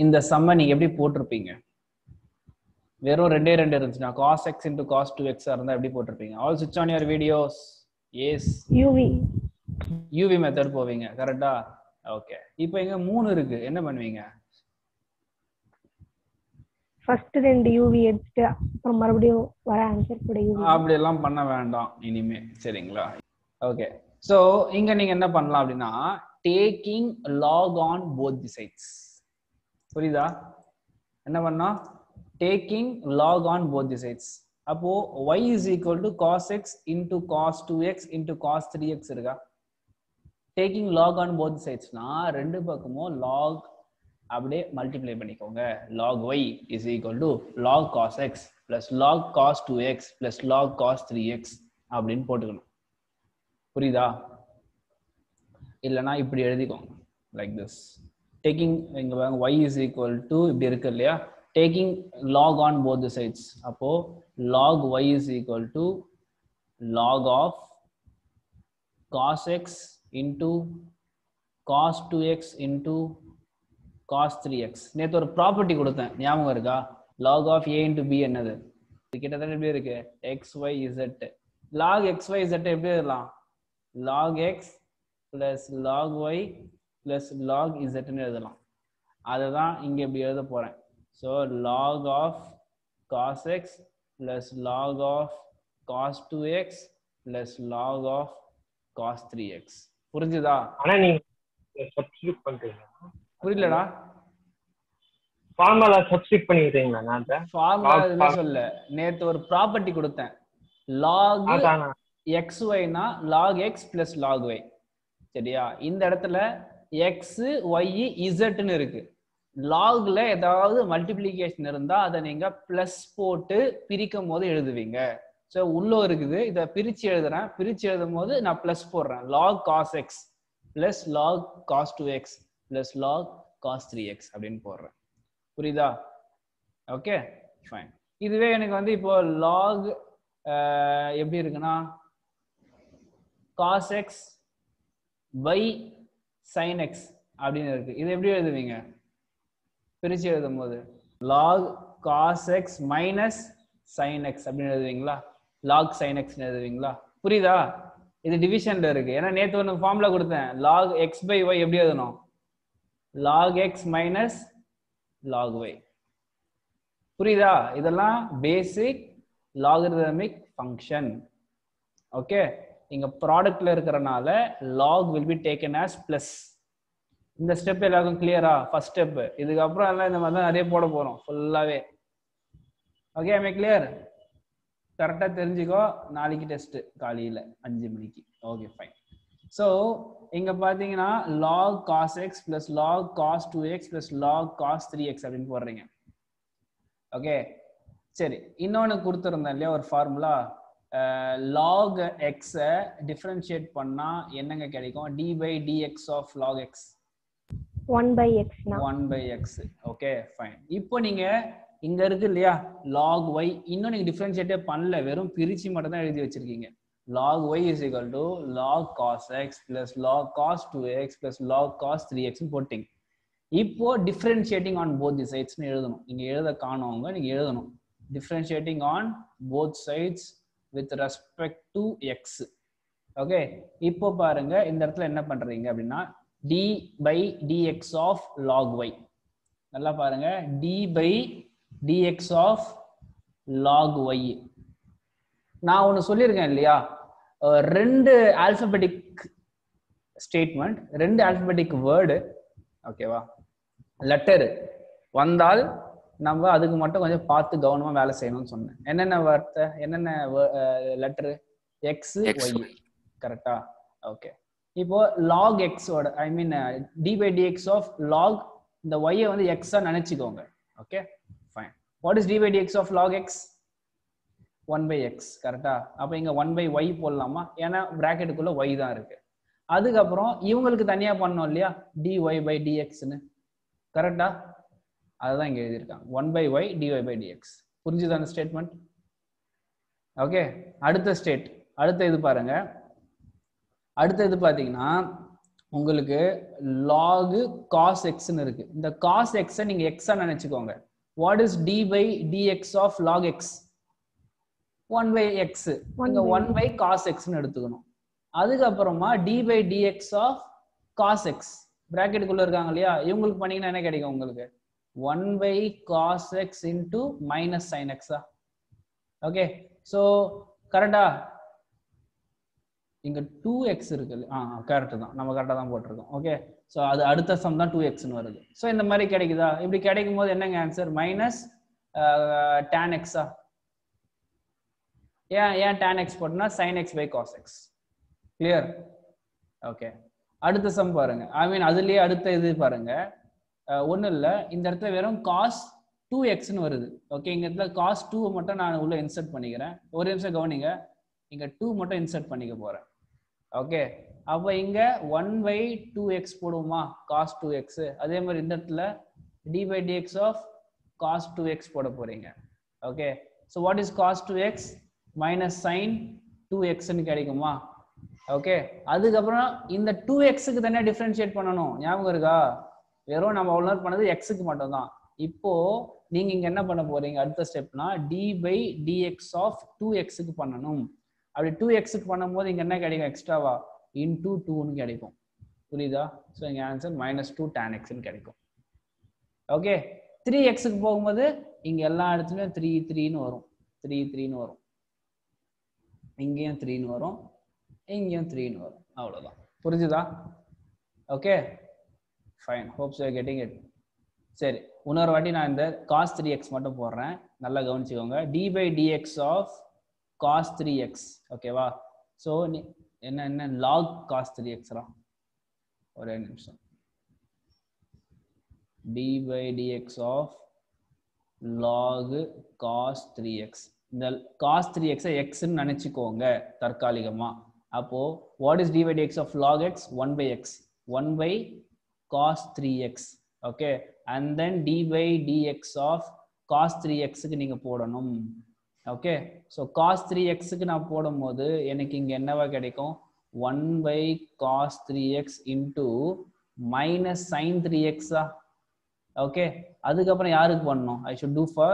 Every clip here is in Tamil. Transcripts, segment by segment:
இந்த சம்ம நீங்க எப்படி போட்டிருப்பீங்க? வெறும் ரெண்டே ரெண்டு இருந்துச்சுன்னா cos x into cos 2x இருந்தா எப்படி போட்டிருப்பீங்க? All switch on your videos. Yes. UV method போவீங்க கரெக்டா? ஓகே. இப்போ இங்க 3 இருக்கு. என்ன பண்ணுவீங்க? ஃபர்ஸ்ட் ரெண்டு UV எடுத்துட்டு அப்புறம் மறுபடியும் வர ஆன்சர் கூட UV. அப்படி எல்லாம் பண்ண வேண்டாம் இனிமே, சரிங்களா? ஓகே. சோ இங்க நீங்க என்ன பண்ணலாம் அப்படின்னா taking log on both the sides. புரியுதா? என்ன பண்ணா taking log on both the sides. அப்போ y is equal to cos x into cos 2x into cos 3x இருக்கா? taking log on both sides னா ரெண்டு பக்கமும் log அப்படியே மல்டிப்ளை பண்ணிக்கோங்க. log y is equal to log cos x plus log cos 2x plus log cos 3x அப்படின்னு போட்டுக்கணும். புரியுதா? இல்லனா இப்படி எழுதிக்கோங்க like this. taking இங்க பாருங்க y is equal to இப்படி இருக்கு இல்லையா, taking log on both the sides. அப்போ log y is equal to log of cos x into cos 2x into cos 3x. நேத்து ஒரு ப்ராப்பர்ட்டி கொடுத்தேன், ஞாபகம் இருக்கா? log of a into b என்னது? இது கிட்டத்தட்ட எப்படி இருக்கு? xy z. log xy z எப்படி எழுதலாம்? log x plus log y plus log z ன்னு எழுதலாம். அதுதான் இங்க இப்படி எழுத போறேன். so log of cos x plus log of cos 2x plus log of cos 3x. புரிஞ்சுதா? ஆனா நீங்க சப்ஸ்டிட்யூட் பண்றீங்க. புரியலடா? ஃபார்முலா சப்ஸ்டிட்யூட் பண்ணிட்டீங்களா? நான் ஃபார்முலா என்ன சொல்ல, நேத்து ஒரு ப்ராப்பர்ட்டி கொடுத்தேன். log xy னா log x plus log y. சரியா? இந்த இடத்துல x y z ன்னு இருக்கு. லாக்ல ஏதாவது மல்டிப்ளிகேஷன் இருந்தா அதை நீங்க பிளஸ் போட்டு பிரிக்கும் போது எழுதுவீங்க. ஸோ உள்ள இருக்குது, இதை பிரிச்சு எழுதுறேன். பிரிச்சு எழுதும் போது நான் பிளஸ் போடுறேன். log cos x plus log cos 2x plus log cos 3x அப்படின்னு போடுறேன். புரியுதா? Okay fine. இதுவே எனக்கு வந்து இப்போ log எப்படி இருக்குன்னா cos x by sin x அப்படின்னு இருக்கு. இது எப்படி எழுதுவீங்க பிரிச்சு எழுதும் போது? log cos x minus sin x அப்படின்னு எழுதுவீங்களா? log sin x எழுதுவீங்களா? புரியுதா? இது டிவிஷன்ல இருக்கு. ஏன்னா நேத்து ஒன்று ஃபார்முலா கொடுத்தேன். log x by y எப்படி எழுதணும்? log x minus log y. புரியுதா? இதெல்லாம் பேசிக் லாகரிதமிக் ஃபங்க்ஷன். ஓகே, இங்க ப்ராடக்ட்ல இருக்கிறனால log will be taken as plus. இந்த ஸ்டெப் எல்லாருக்கும் கிளியரா? First step. இதுக்கப்புறம் எல்லாம் இந்த மாதிரி தான் நிறைய போட போறோம் ஃபுல்லாவே. Okay, I am clear? கரெக்டா தெரிஞ்சுக்கோ. நாளைக்கு டெஸ்ட் காலையில 5 மணிக்கு. Okay fine. ஸோ இங்க பாத்தீங்கன்னா log cos x plus log cos 2x plus log cos 3x அப்படின்னு போடுறீங்க. ஓகே சரி, இன்னொன்னு கொடுத்துருந்தேன் இல்லையா ஒரு ஃபார்முலா. log x டிஃபரன்ஷியேட் பண்ணா என்னங்க கிடைக்கும்? d by dx of log x 1 by x. 1 by x. Okay fine. இப்போ நீங்க இங்க இருக்கு இல்லையா log y, இன்னும் நீங்க டிஃபரன்ஷியேட்டே பண்ணல, வெறும் பிரிச்சு மட்டும் தான் எழுதி வச்சிருக்கீங்க. log y is equal to log cos x plus log cos 2x plus log cos 3x போட்டிங்க. இப்போ differentiating on both the sides எழுதணும். நீங்க எழுத காணவங்க நீங்க எழுதணும் differentiating on both sides with respect to x. Okay, இப்போ பாருங்க இந்த இடத்துல என்ன பண்றீங்க அப்படின்னா d by dx of log y. நல்லா பாருங்க, d by dx of log y. நான் ஒன்று சொல்லியிருக்கேன் இல்லையா, ரெண்டு ஆல்பபெட்டிக் ஸ்டேட்மெண்ட், ரெண்டு ஆல்பபெட்டிக் வேர்டு, ஓகேவா, லெட்டர் வந்தால் நம்ம அதுக்கு மட்டும் கொஞ்சம் பார்த்து கவனமா வேலை செய்யணும்னு சொன்னேன். என்னென்ன வார்த்தை, என்னென்ன லெட்டரு? X Y. கரெக்டா? ஓகே. இப்போ log x ஓட ஐ மீன் d by dx of log இந்த y வந்து x ஆ நினைச்சுக்கோங்க. Okay fine. What is d by dx of log x? 1 by x. கரெக்டா? அப்ப இங்க 1 by y போடலாமா? ஏன்னா பிராக்கெட்டுக்குள்ள y தான் இருக்கு. அதுக்கப்புறம் இவங்களுக்கு தனியா பண்ணோம் இல்லையா dy by dx ன்னு. கரெக்டா? அதுதான் இங்க எழுதியிருக்காங்க 1 by y dy by dx. புரிஞ்சுதா அந்த ஸ்டேட்மெண்ட்? ஓகே, அடுத்த ஸ்டேட், அடுத்த இது பாருங்க. அடுத்த இது பாத்தீங்கன்னா உங்களுக்கு log cos x ன்னு இருக்கு. இந்த cos x நீங்க x ஆ நினைச்சுக்கோங்க. What is d by dx of log x? 1 by x. நீங்க 1 by cos x ன்னு எடுத்துக்கணும். அதுக்கு அப்புறமா d by dx of cos x bracket குள்ள இருக்காங்க இல்லையா, இவங்களுக்கு பண்ணீங்கன்னா என்ன கிடைக்கும் உங்களுக்கு? 1 by cos x into minus sin x. Okay, so கரெக்டா? இங்க 2x இருக்கு. கரெக்ட் தான், நம்ம கரெக்டா தான் போட்டிருக்கோம். ஓகே, சோ அது அடுத்த சம் தான் 2x ன்னு வருது. சோ இந்த மாதிரி கிடைக்குதா? இப்படி கிடைக்கும் போது என்னங்க ஆன்சர்? Minus tan x. ஏன் tan x போட்டனா sin x by cos x. Clear? Okay, அடுத்த சம் பாருங்க. ஐ மீன் அதுலயே அடுத்த இது பாருங்க. ஒன்றும் இல்லை, இந்த இடத்துல வெறும் cos 2x ன்னு வருது. ஓகே, இந்த இடத்துல cos 2 மட்டும் நான் உள்ள இன்சர்ட் பண்ணிக்கிறேன். ஒரு நிமிஷம் கவனிங்க, இங்க 2 மட்டும் இன்சர்ட் பண்ணிக்க போறேன். ஓகே, அப்போ இங்க 1 by 2x போடுவோமா, cos 2x. அதே மாதிரி இந்த இடத்துல d by dx of cos 2x போட போறீங்க. Okay, so what is cos 2x? minus sin 2x ன்னு கிடைக்குமா? ஓகே, அதுக்கப்புறம் இந்த 2x க்கு தானே டிஃபரன்ஷியேட் பண்ணணும், ஞாபகம் இருக்கா? வெறும் நம்ம அவ்வளோ நேரம் பண்ணது x க்கு மட்டும் தான். இப்போ நீங்க இங்க என்ன பண்ண போறீங்க அடுத்த ஸ்டெப்னா d by dx of 2x க்கு பண்ணணும். அப்படி 2x க்கு பண்ணும்போது இங்க என்ன கிடைக்கும்? எக்ஸ்ட்ராவா into 2 ன்னு கிடைக்கும். புரியுதா? ஸோ இங்க ஆன்சர் -2 tan x ன்னு கிடைக்கும். ஓகே, 3x க்கு போகும்போது இங்க எல்லா இடத்துலயும் 3 3ன்னு வரும். 3 3ன்னு வரும். இங்கேயும் 3ன்னு வரும், இங்கேயும் 3ன்னு வரும். அவ்வளவுதான். புரிஞ்சுதா? Okay, fine. Hopes you are getting it. சரி, இன்னொரு வாட்டி நான் இந்த cos 3x மட்டும் போடுறேன், நல்லா கவனிச்சுக்கோங்க. d by dx of cos 3x. ஓகேவா? ஸோ என்ன log cos 3x தான். ஒரே நிமிஷம். d by dx of log cos 3x. இந்த cos 3x x ன்னு நினைச்சுக்கோங்க தற்காலிகமா. அப்போ what is d by dx of log x? 1 by x. 1 by cos 3x. Okay, and then d by dx of cos 3x க்கு நீங்க போடணும். ஓகே, ஸோ cos 3x க்கு நான் போடும்போது எனக்கு இங்க என்னவா கிடைக்கும்? 1 by cos 3x into minus sin 3x. Okay, அதுக்கப்புறம் யாருக்கு பண்ணணும்? I should do for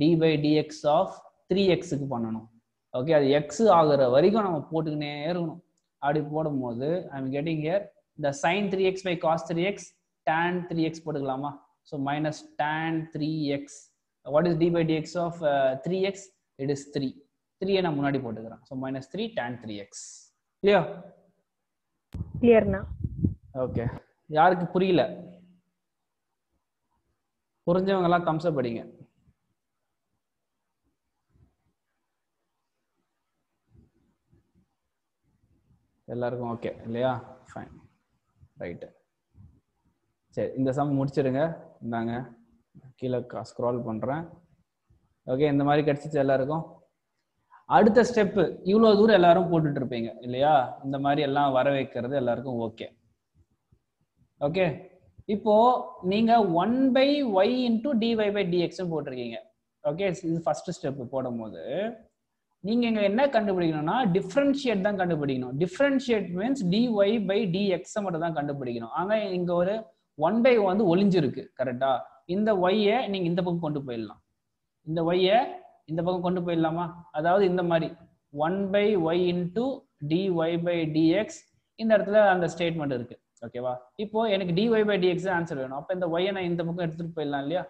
d by dx of 3x க்கு பண்ணணும். ஓகே, அது x ஆகுற வரைக்கும் நம்ம போட்டுக்கினே இருக்கணும். அப்படி போடும்போது I am getting here the sin 3x by cos 3x tan 3x போட்டுக்கலாமா? So minus tan 3x. what is d by dx of 3x? it is 3. 3 நான் முன்னாடி போட்டுக்கிறேன். So -3 tan 3x. கிளியர்? கிளியர்னா? ஓகே, யாருக்கு புரியல? புரிஞ்சவங்க எல்லாம் தம்ஸ் அப் படிங்க. எல்லாருக்கும் ஓகே இல்லையா? Fine, right. சரி, இந்த சம் முடிச்சிருங்க. இந்தாங்க கீழே ஸ்க்ரால் பண்றேன். ஓகே, இந்த மாதிரி கிடைச்சிச்சு எல்லாருக்கும். அடுத்த ஸ்டெப்பு இவ்வளோ தூரம் எல்லாரும் போட்டுட்டு இருப்பீங்க இல்லையா? இந்த மாதிரி எல்லாம் வர வைக்கிறது எல்லாருக்கும் ஓகே. ஓகே, இப்போ நீங்க 1 by y into dy by dx போட்டிருக்கீங்க. ஓகே, இது ஃபர்ஸ்ட் ஸ்டெப் போடும்போது நீங்க இங்க என்ன கண்டுபிடிக்கணும்னா டிஃபரன்ஷியேட் தான் கண்டுபிடிக்கணும். Differentiate means dy by dx மட்டும் தான் கண்டுபிடிக்கணும். ஆனா இங்க ஒரு 1 by வந்து ஒளிஞ்சிருக்கு. கரெக்டா? இந்த y-ய நீங்க இந்த பக்கம் கொண்டு போயிடலாம். இந்த y-ய இந்த பக்கம் கொண்டு போயிடலாமா? அதாவது இந்த மாதிரி 1 by y into dy by dx. இந்த இடத்துல அந்த ஸ்டேட்மெண்ட் இருக்கு. ஓகேவா? இப்போ எனக்கு dy by dx ஆன்சர் வேணும். அப்ப இந்த y-ய நான் இந்த பக்கம் எடுத்துட்டு போயிடலாம் இல்லையா?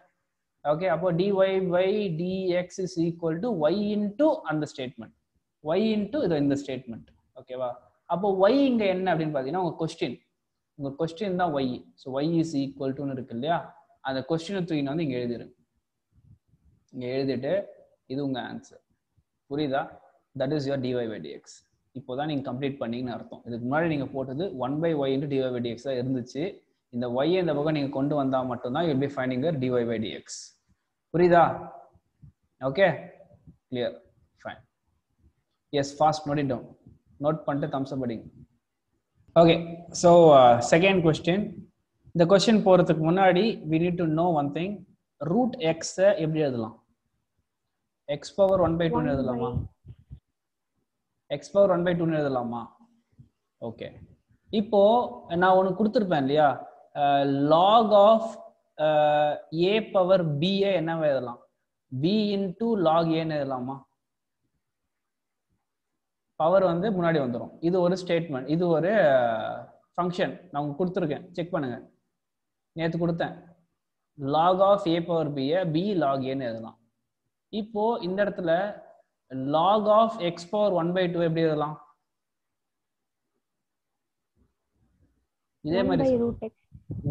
ஓகே, அப்போ dy by dx is equal to y into அந்த ஸ்டேட்மெண்ட், y into இந்த ஸ்டேட்மெண்ட். ஓகேவா? அப்போ y இங்க என்ன அப்படின்னு பாத்தீங்கன்னா உங்க கொஸ்டின் தான் y. So y is equal to இருக்கு இல்லையா? அந்த கொஸ்டினை தூக்கின்னு வந்து இங்க எழுதிருங்க. இங்க எழுதிட்டு இது உங்க ஆன்சர். புரியுதா? That is your dy by dx. இப்போதான் நீங்க கம்ப்ளீட் பண்ணீங்கன்னு அர்த்தம். இதுக்கு முன்னாடி நீங்க போட்டது 1 by y into dy by dx தான் இருந்துச்சு. இந்த y இந்த பக்கம் நீங்க கொண்டு வந்தா மட்டும்தான் you'll be finding your dy by dx. புரியுதா? Okay, clear, fine. Yes, fast note it down. Note பண்ணிட்டு தம்ஸ் அப் படிங்க. Okay, so second question. இந்த கொஸ்டின் போறதுக்கு முன்னாடி we need to know one thing. Root X எப்படி எழுதலாம்? எக்ஸ் பவர் 1/2 எழுதலாமா? எக்ஸ் பவர் 1/2 எழுதலாமா? ஓகே, இப்போ நான் உனக்கு கொடுத்துருப்பேன் இல்லையா, log of A power B என்ன எழுதலாம், பி இன்டூ லாக் ஏன்னு எழுதலாமா? பவர் வந்து முன்னாடி வந்துடும். இது ஒரு ஸ்டேட்மெண்ட், இது ஒரு ஃபங்க்ஷன் நான் உங்களுக்கு கொடுத்துருக்கேன், செக் பண்ணுங்க. நேற்று கொடுத்தேன். Log of A power B log ஏன்னு எழுதலாம். இப்போ இந்த இடத்துல லாக் ஆஃப் எக்ஸ் பவர் 1/2 எப்படி எழுதலாம்? இதே மாதிரி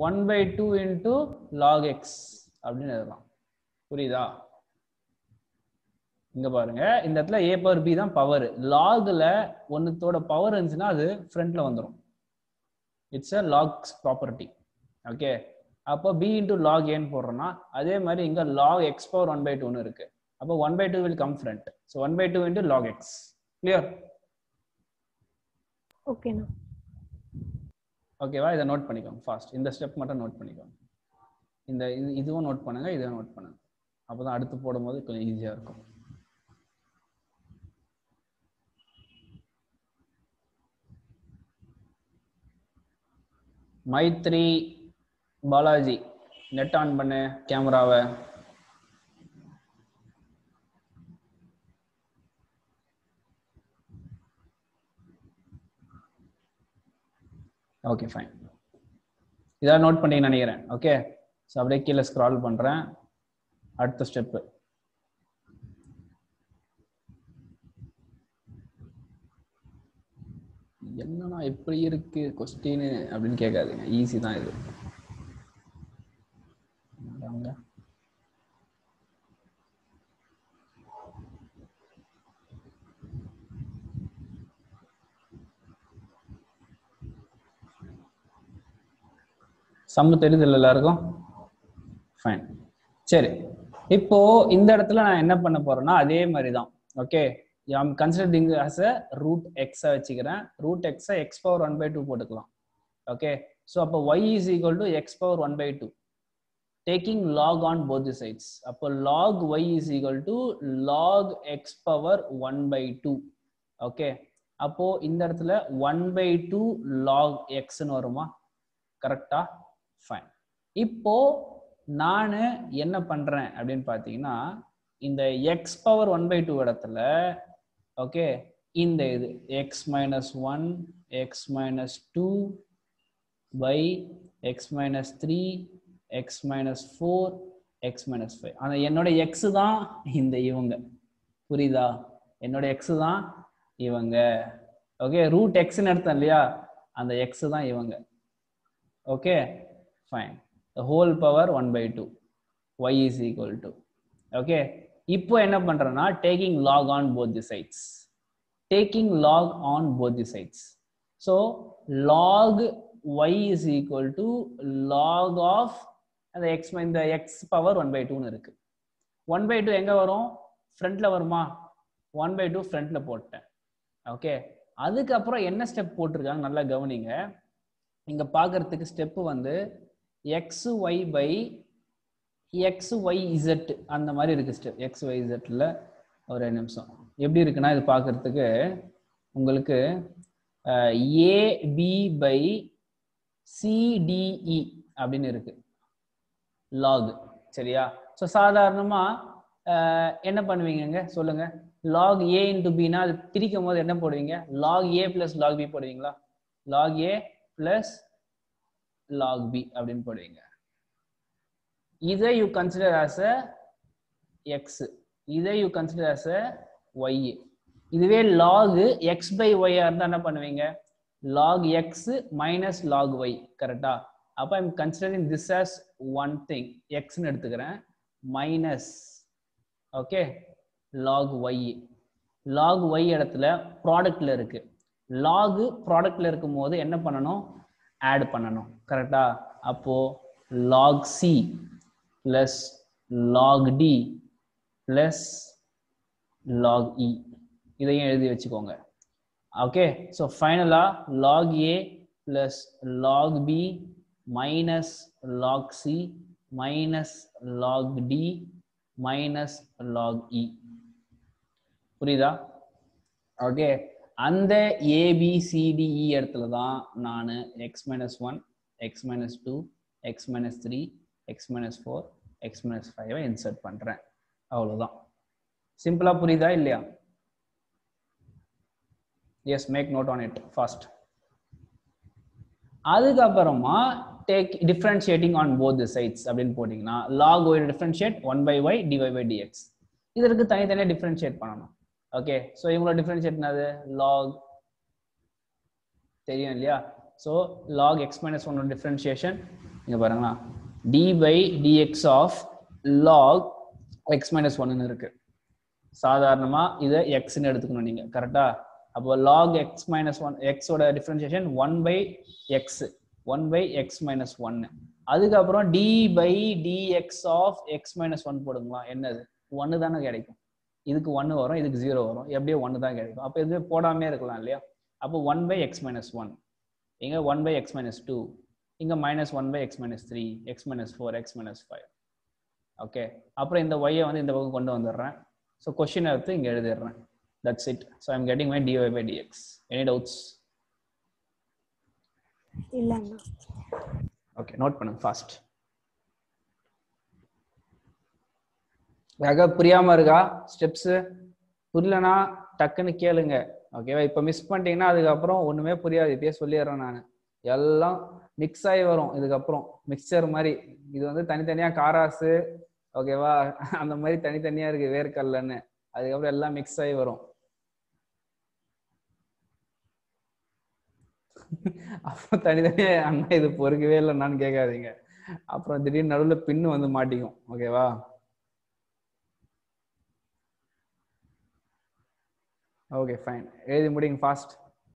1/2 இன்டூ லாக் எக்ஸ் அப்படின்னு எழுதலாம். புரியுதா? இங்க பாருங்க, இந்த இடத்துல ஏ பவர் பி தான் பவர். லாக்ல ஒன்னுத்தோட பவர் இருந்துச்சுன்னா அது ஃப்ரண்ட்ல வந்துடும். It's a log's property. Okay, அப்போ பி இன்டூ லாக் ஏன்னு போடுறோம்னா அதே மாதிரி இங்க லாக் எக்ஸ் பவர் 1/2 இருக்கு. அப்போ 1/2 will come front. So 1/2 into log x. Clear? Okay na. ஓகேவா? இதை நோட் பண்ணிக்கோங்க ஃபாஸ்ட். இந்த ஸ்டெப் மட்டும் நோட் பண்ணிக்கோங்க. இந்த இதுவும் நோட் பண்ணுங்க, இதையும் நோட் பண்ணுங்க. அப்போதான் அடுத்து போடும்போது கொஞ்சம் ஈஸியா இருக்கும். மைத்ரி பாலாஜி, நெட் ஆன் பண்ணு கேமராவை. Okay fine. இதெல்லாம் நோட் பண்ணி நினைக்கிறேன். ஓகே, ஸோ அப்படியே கீழே ஸ்க்ரால் பண்றேன். அடுத்த ஸ்டெப்பு என்னன்னா எப்படி இருக்கு கொஸ்டின் அப்படின்னு கேட்காதீங்க, ஈஸி தான் இது. சம்மு தெரியுது இல்லை எல்லாருக்கும்? ஃபைன். சரி, இப்போ இந்த இடத்துல நான் என்ன பண்ண போறேன்னா அதே மாதிரி தான். Okay, I'm considering as a root x வச்சுக்கிறேன். root x x power 1/2 போட்டுக்கலாம். ஓகே, ஸோ அப்போ y is equal to x power 1/2 taking log on both the sides. அப்போ log y is equal to log x power 1/2. Okay, அப்போ இந்த இடத்துல 1/2 log xன்னு வருமா? கரெக்டா? ஃபைன். இப்போ நான் என்ன பண்றேன் அப்படின்னு பார்த்தீங்கன்னா இந்த எக்ஸ் பவர் 1/2 இடத்துல ஓகே இந்த இது X minus 1 X minus 2 by X minus 3 X minus 4 X minus 5. அந்த என்னோட எக்ஸ் தான் இந்த இவங்க. புரியுதா? என்னோட எக்ஸ் தான் இவங்க. ஓகே, ரூட் எக்ஸ்ன்னு எடுத்தேன் இல்லையா, அந்த எக்ஸ் தான் இவங்க. Okay fine. the whole power 1/2 y is equal to. Okay, இப்போ என்ன பண்றேன்னா taking log on both the sides. taking log on both the sides. so log y is equal to log of அந்த x இந்த x power 1/2 ன்னு இருக்கு. 1/2 எங்க வரும்? ஃப்ரண்ட்ல வருமா? 1/2 ஃப்ரண்ட்ல போட்டேன். ஓகே, அதுக்கப்புறம் என்ன ஸ்டெப் போட்டிருக்காங்க நல்லா கவனிங்க. இங்க பாக்குறதுக்கு ஸ்டெப் வந்து xy by xyz அந்த மாதிரி இருக்கு ஸ்டெப். xyzல ஒரு நிமிஷம் எப்படி இருக்குன்னா இது பாக்குறதுக்கு உங்களுக்கு ab by cde அப்படின்னு இருக்கு log. சரியா? ஸோ சாதாரணமா என்ன பண்ணுவீங்க சொல்லுங்க? log a into b னா அது பிரிக்கும் போது என்ன போடுவீங்க? log a plus log b போடுவீங்களா? log a plus log b அப்படின்னு போடுவீங்க. இதை you consider as a x, இதை you consider as a y. இதுவே log x by y இருந்தா என்ன பண்ணுவீங்க? log x minus log y. கரெக்டா? அப்ப I'm considering this as one thing, x ன்னு எடுத்துக்கிறேன், minus okay log y. log y இடத்துல ப்ராடக்ட்ல இருக்கு. log ப்ராடக்ட்ல இருக்கும் போது என்ன பண்ணணும்? ஆட் பண்ணணும். கரெக்டா? அப்போ log c plus log d plus log e இதையும் எழுதி வச்சுக்கோங்க. ஓகே, ஸோ ஃபைனலா log a plus log b minus log c minus log d minus log e. புரியுதா? ஓகே, அந்த ABCDE இடத்துல தான் நான் x-1 x-2 x-3 x-4 x-5 insert பண்றேன். அவ்வளவுதான். சிம்பிளா புரியுதா இல்லையா? Yes, make note on it first. அதுக்கப்புறமா take differentiating on both the sides அப்படின்னு போட்டீங்கன்னா log y differentiate 1/y dy by dx. இதற்கு தனித்தனியா டிஃபரன்ஷியேட் பண்ணணும். ஓகே, ஸோ இவங்களோட டிஃபரன்ஷியேட் என்னது? log தெரியும் இல்லையா? ஸோ log x-1 டிஃபரன்ஷியேஷன் இங்க பாருங்களா, d by dx of log x-1 இருக்கு. சாதாரணமா இதை x ன்னு எடுத்துக்கணும் நீங்க, கரெக்டா? அப்போ log x-1 x ஓட டிஃபரன்ஷியேஷன் 1/x-1. அதுக்கப்புறம் d by dx of x-1 போடுங்களா, என்னது? 1 தானே கிடைக்கும். இதுக்கு 1 வரும், இதுக்கு 0 வரும், எப்படியோ 1 தான் கிடைக்கும். அப்போ இது போடாமே இருக்கலாம் இல்லையா? அப்போ 1/x-1, இங்க 1/x-2, இங்க -1/x-3, x-4, x-5. ஓகே, அப்புறம் இந்த y வந்து இந்த பக்கம் கொண்டு வந்துடுறேன். ஸோ கொஸ்டின் எடுத்து இங்க எழுதிடுறேன். That's it. So I'm getting my dy by dx. Any doubts? இல்லண்ணா. Okay, note பண்ணுங்க fast. யாரா புரியாம இருக்கா ஸ்டெப்ஸ்? புரியலனா டக்குன்னு கேளுங்க. ஓகேவா? இப்போ மிஸ் பண்ணிட்டீங்கன்னா அதுக்கப்புறம் ஒண்ணுமே புரியாது. இப்பயே சொல்லிடுறேன் நான், எல்லாம் மிக்ஸ் ஆகி வரும். இதுக்கப்புறம் மிக்சர் மாதிரி. இது வந்து தனித்தனியா காராசு, ஓகேவா, அந்த மாதிரி தனித்தனியா இருக்கு வேர்க்கல்லன்னு. அதுக்கப்புறம் எல்லாம் மிக்ஸ் ஆகி வரும். அப்புறம் தனித்தனியா அண்ணா இது பொறுக்கவே இல்லைன்னான்னு கேட்காதீங்க. அப்புறம் திடீர்னு நடுவில் பின்னு வந்து மாட்டிக்கும். ஓகேவா? ஓகே ஃபைன், எழுதி முடிங்க ஃபாஸ்ட்.